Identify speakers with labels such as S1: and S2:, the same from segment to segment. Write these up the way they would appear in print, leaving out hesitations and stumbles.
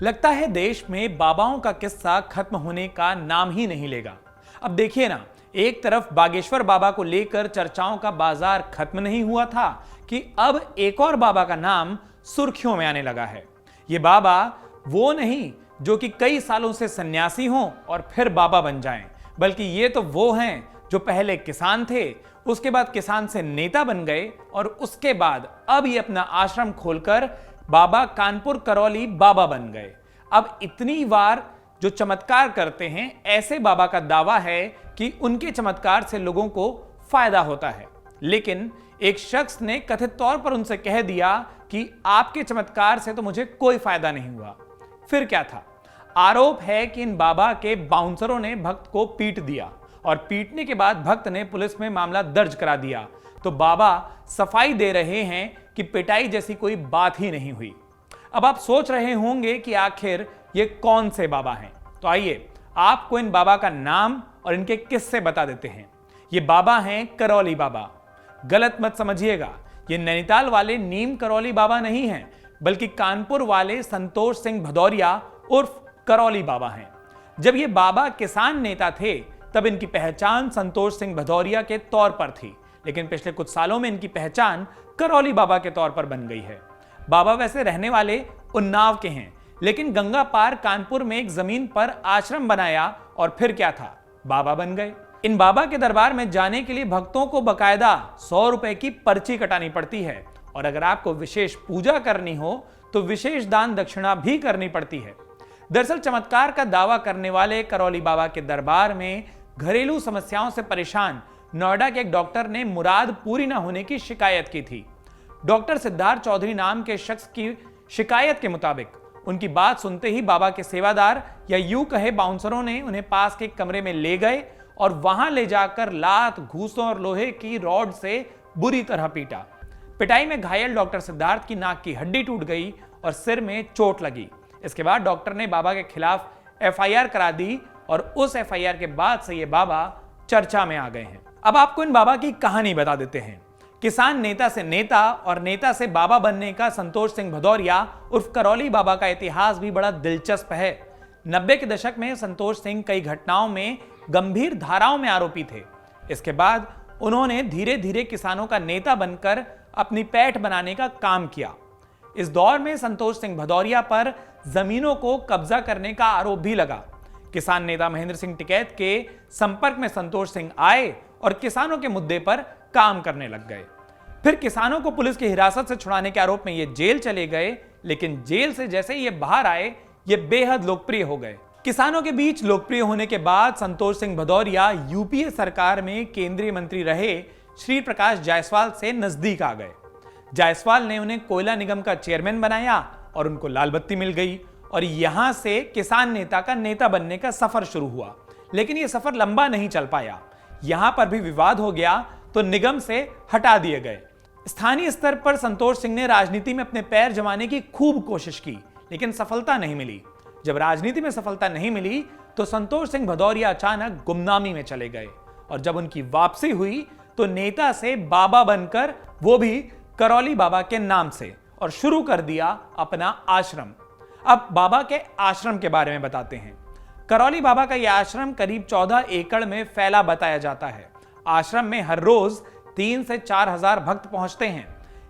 S1: लगता है देश में बाबाओं का किस्सा खत्म होने का नाम ही नहीं लेगा। अब देखिए ना, एक तरफ बागेश्वर बाबा को लेकर चर्चाओं का बाजार खत्म नहीं हुआ था कि अब एक और बाबा का नाम सुर्खियों में आने लगा है। ये बाबा वो नहीं जो कि कई सालों से सन्यासी हों और फिर बाबा बन जाएं, बल्कि ये तो वो हैं जो पहले किसान थे, उसके बाद किसान से नेता बन गए और उसके बाद अब ये अपना आश्रम खोलकर बाबा कानपुर करौली बाबा बन गए। अब इतनी बार जो चमत्कार करते हैं, ऐसे बाबा का दावा है कि उनके चमत्कार से लोगों को फायदा होता है। लेकिन एक शख्स ने कथित तौर पर उनसे कह दिया कि आपके चमत्कार से तो मुझे कोई फायदा नहीं हुआ। फिर क्या था? आरोप है कि इन बाबा के बाउंसरों ने भक्त को पीट दिया और पीटने के बाद भक्त ने पुलिस में मामला दर्ज करा दिया। तो बाबा सफाई दे रहे हैं कि पिटाई जैसी कोई बात ही नहीं हुई। अब आप सोच रहे होंगे कि आखिर ये कौन से बाबा हैं। तो आइए आपको इन बाबा का नाम और इनके किस्से बता देते हैं। ये बाबा हैं करौली बाबा। गलत मत समझिएगा, ये नैनीताल वाले नीम करौली बाबा नहीं हैं, बल्कि कानपुर वाले संतोष सिंह भदौरिया उर्फ करौली बाबा हैं। जब ये बाबा किसान नेता थे तब इनकी पहचान संतोष सिंह भदौरिया के तौर पर थी, लेकिन पिछले कुछ सालों में इनकी पहचान करौली बाबा के तौर पर बन गई है। बाबा वैसे रहने वाले उन्नाव के हैं, लेकिन गंगा पार कानपुर में एक जमीन पर आश्रम बनाया और फिर क्या था, बाबा बन गए। इन बाबा के दरबार में जाने के लिए भक्तों को बकायदा 100 रुपए की पर्ची कटानी पड़ती है और अगर आपको विशेष पूजा करनी हो तो विशेष दान दक्षिणा भी करनी पड़ती है। दरअसल चमत्कार का दावा करने वाले करौली बाबा के दरबार में घरेलू समस्याओं से परेशान नोएडा के एक डॉक्टर ने मुराद पूरी न होने की शिकायत की थी। डॉक्टर सिद्धार्थ चौधरी नाम के शख्स की शिकायत के मुताबिक उनकी बात सुनते ही बाबा के सेवादार या यूं कहे बाउंसरों ने उन्हें पास के कमरे में ले गए और वहां ले जाकर लात, घूसों और लोहे की रॉड से बुरी तरह पीटा। पिटाई में घायल डॉक्टर सिद्धार्थ की नाक की हड्डी टूट गई और सिर में चोट लगी। इसके बाद डॉक्टर ने बाबा के खिलाफ एफआईआर करा दी और उस एफआईआर के बाद से ये बाबा चर्चा में आ गए हैं। अब आपको इन बाबा की कहानी बता देते हैं। किसान नेता से नेता और नेता से बाबा बनने का संतोष सिंह भदौरिया उर्फ करौली बाबा का इतिहास भी बड़ा दिलचस्प है। 90 के दशक में संतोष सिंह कई घटनाओं में गंभीर धाराओं में आरोपी थे। इसके बाद उन्होंने धीरे धीरे किसानों का नेता बनकर अपनी पैठ बनाने का काम किया। इस दौर में संतोष सिंह भदौरिया पर जमीनों को कब्जा करने का आरोप भी लगा। किसान नेता महेंद्र सिंह टिकैत के संपर्क में संतोष सिंह आए और किसानों के मुद्दे पर काम करने लग गए। फिर किसानों को पुलिस की हिरासत से छुड़ाने के आरोप में ये जेल चले गए, लेकिन जेल से जैसे ही ये बाहर आए ये बेहद लोकप्रिय हो गए। किसानों के बीच लोकप्रिय होने के बाद संतोष सिंह भदौरिया यूपीए सरकार में केंद्रीय मंत्री रहे श्री प्रकाश जायसवाल से नजदीक आ गए। जायसवाल ने उन्हें कोयला निगम का चेयरमैन बनाया और उनको लाल बत्ती मिल गई और यहां से किसान नेता का नेता बनने का सफर शुरू हुआ। लेकिन यह सफर लंबा नहीं चल पाया। यहां पर भी विवाद हो गया तो निगम से हटा दिए गए। स्थानीय स्तर पर संतोष सिंह ने राजनीति में अपने पैर जमाने की खूब कोशिश की, लेकिन सफलता नहीं मिली। जब राजनीति में सफलता नहीं मिली तो संतोष सिंह भदौरिया अचानक गुमनामी में चले गए और जब उनकी वापसी हुई तो नेता से बाबा बनकर, वो भी करौली बाबा के नाम से, और शुरू कर दिया अपना आश्रम। अब बाबा के आश्रम के बारे में बताते हैं। करौली बाबा का यह आश्रम करीब 14 एकड़ में फैला बताया जाता है। आश्रम में हर रोज 3 से 4 हजार भक्त पहुंचते हैं।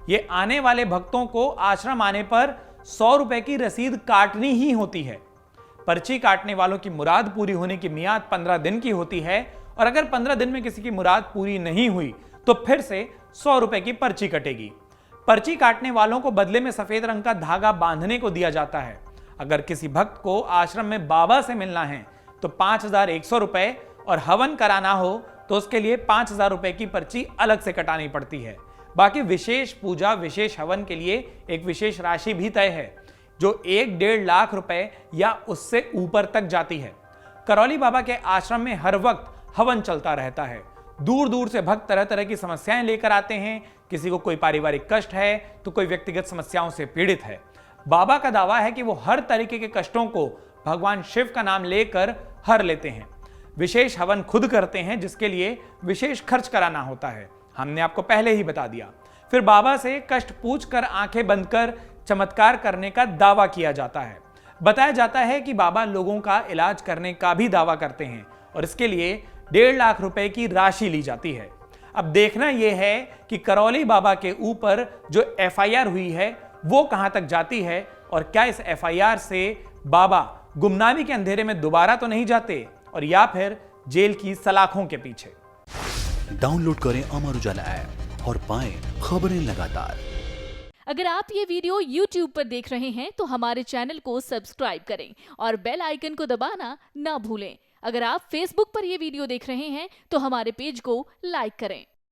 S1: ये आने वाले भक्तों को आश्रम आने पर 100 रुपए की रसीद काटनी ही होती है। पर्ची काटने वालों की मुराद पूरी होने की मियाद 15 दिन की होती है और अगर 15 दिन में किसी की मुराद पूरी नहीं हुई तो फिर से 100 रुपए की पर्ची कटेगी। पर्ची काटने वालों को बदले में सफेद रंग का धागा बांधने को दिया जाता है। अगर किसी भक्त को आश्रम में बाबा से मिलना है तो 5100 रुपए और हवन कराना हो तो उसके लिए 5000 रुपए की पर्ची अलग से कटानी पड़ती है। बाकी विशेष पूजा, विशेष हवन के लिए एक विशेष राशि भी तय है जो 1-1.5 लाख रुपए या उससे ऊपर तक जाती है। करौली बाबा के आश्रम में हर वक्त हवन चलता रहता है। दूर दूर से भक्त तरह तरह की समस्याएं लेकर आते हैं। किसी को कोई पारिवारिक कष्ट है तो कोई व्यक्तिगत समस्याओं से पीड़ित है। बाबा का दावा है कि वो हर तरीके के कष्टों को भगवान शिव का नाम लेकर हर लेते हैं। विशेष हवन खुद करते हैं जिसके लिए विशेष खर्च कराना होता है, हमने आपको पहले ही बता दिया। फिर बाबा से कष्ट पूछकर आंखें बंद कर चमत्कार करने का दावा किया जाता है। बताया जाता है कि बाबा लोगों का इलाज करने का भी दावा करते हैं और इसके लिए 1.5 लाख रुपए की राशि ली जाती है। अब देखना यह है कि करौली बाबा के ऊपर जो एफआईआर हुई है वो कहां तक जाती है और क्या इस एफआईआर से बाबा गुमनामी के अंधेरे में दोबारा तो नहीं जाते और या फिर जेल की सलाखों के पीछे।
S2: डाउनलोड करें अमर उजाला ऐप और पाएं खबरें लगातार।
S3: अगर आप ये वीडियो YouTube पर देख रहे हैं तो हमारे चैनल को सब्सक्राइब करें और बेल आइकन को दबाना ना भूलें। अगर आप Facebook पर ये वीडियो देख रहे हैं तो हमारे पेज को लाइक करें।